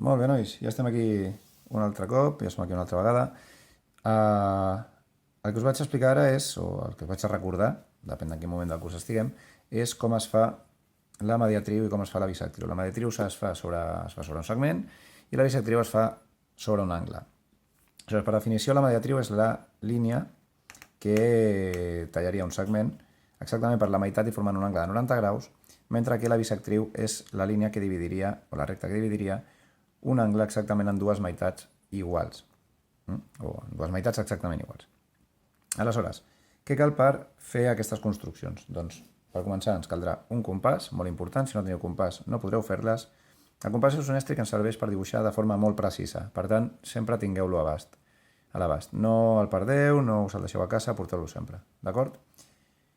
Molt bé, nois, ja estem aquí un altre cop, ja som aquí una altra vegada. El que us vaig explicar ara és, o el que us vaig a recordar, depèn de quin moment del curs estiguem, és com es fa la mediatriu i com es fa la bisectriu. La mediatriu es fa sobre un segment i la bisectriu es fa sobre un angle. Aleshores, per definició, la mediatriu és la línia que tallaria un segment exactament per la meitat i formant un angle de 90 graus, mentre que la bisectriu és la línia que dividiria, o la recta que dividiria, un angle exactament en dues meitats iguals, o en dues meitats exactament iguals. Aleshores, què cal per fer aquestes construccions? Doncs, per començar, ens caldrà un compàs, molt important. Si no teniu compàs, no podreu fer-les. El compàs és un estri que ens serveix per dibuixar de forma molt precisa. Per tant, sempre tingueu-lo a l'abast. No el perdeu, no us el deixeu a casa, porteu-lo sempre. D'acord?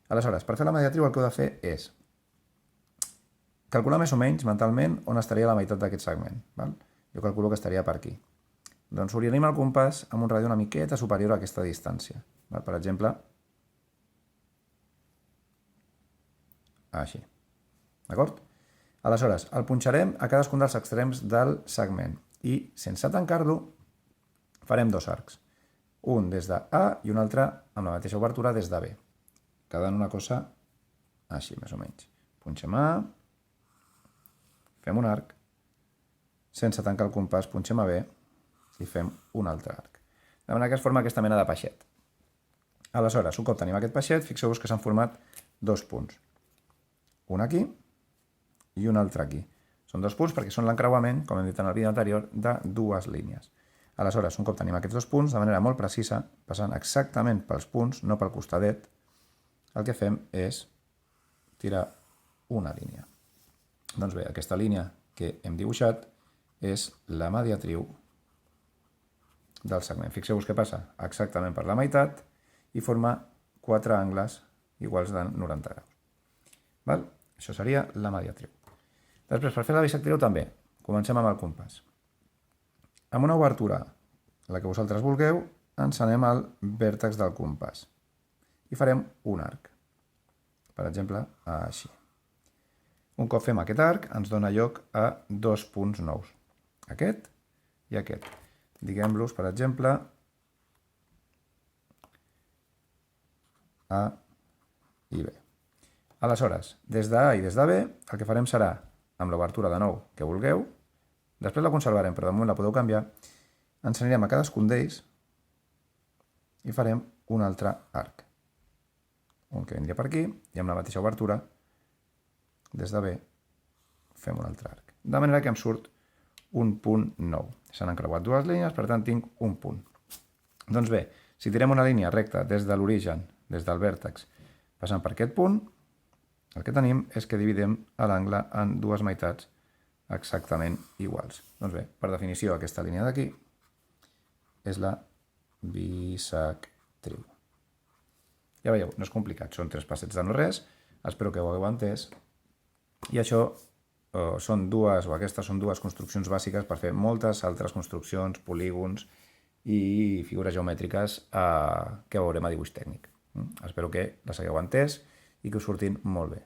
Aleshores, per fer la mediatriu el que heu de fer és calcular més o menys mentalment on estaria la meitat d'aquest segment. Val? Jo calculo que estaria per aquí. Doncs orientim el compàs amb un radi una miqueta superior a aquesta distància. Val? Per exemple, així. D'acord? Aleshores, el punxarem a cadascun dels extrems del segment i, sense tancar-lo, farem dos arcs. Un des de A i un altre amb la mateixa obertura des de B. Quedant una cosa així, més o menys. Punxem A, fem un arc, sense tancar el compàs punxem a B i fem un altre arc. De manera que es forma aquesta mena de peixet. Aleshores, un cop tenim aquest peixet, fixeu-vos que s'han format dos punts. Un aquí i un altre aquí. Són dos punts perquè són l'encreuament, com hem dit en el vídeo anterior, de dues línies. Aleshores, un cop tenim aquests dos punts, de manera molt precisa, passant exactament pels punts, no pel costadet, el que fem és tirar una línia. Doncs bé, aquesta línia que hem dibuixat és la mediatriu del segment. Fixeu-vos què passa exactament per la meitat i forma quatre angles iguals de 90 graus. Val? Això seria la mediatriu. Després, per fer la bisectriu també, comencem amb el compàs. Amb una obertura, la que vosaltres vulgueu, ens anem al vèrtex del compàs i farem un arc. Per exemple, així. Un cop fem aquest arc, ens dona lloc a dos punts nous. Aquest i aquest. Diguem-los, per exemple, A i B. Aleshores, des de A i des de B, el que farem serà, amb l'obertura de nou que vulgueu, després la conservarem, però de moment la podeu canviar, ens anirem a cadascun d'ells i farem un altre arc. Un que vindria per aquí i amb la mateixa obertura, des de B, fem un altre arc. De manera que em surt un punt nou. S'han encreuat dues línies, per tant tinc un punt. Doncs bé, si tirem una línia recta des de l'origen, des del vèrtex, passant per aquest punt, el que tenim és que dividim l'angle en dues meitats exactament iguals. Doncs bé, per definició, aquesta línia d'aquí és la bisectriu. Ja veieu, no és complicat, són tres passets de no res, espero que ho hagueu entès, i això aquestes són dues construccions bàsiques per fer moltes altres construccions, polígons i figures geomètriques que veurem a dibuix tècnic. Espero que les hagueu entès i que us surtin molt bé.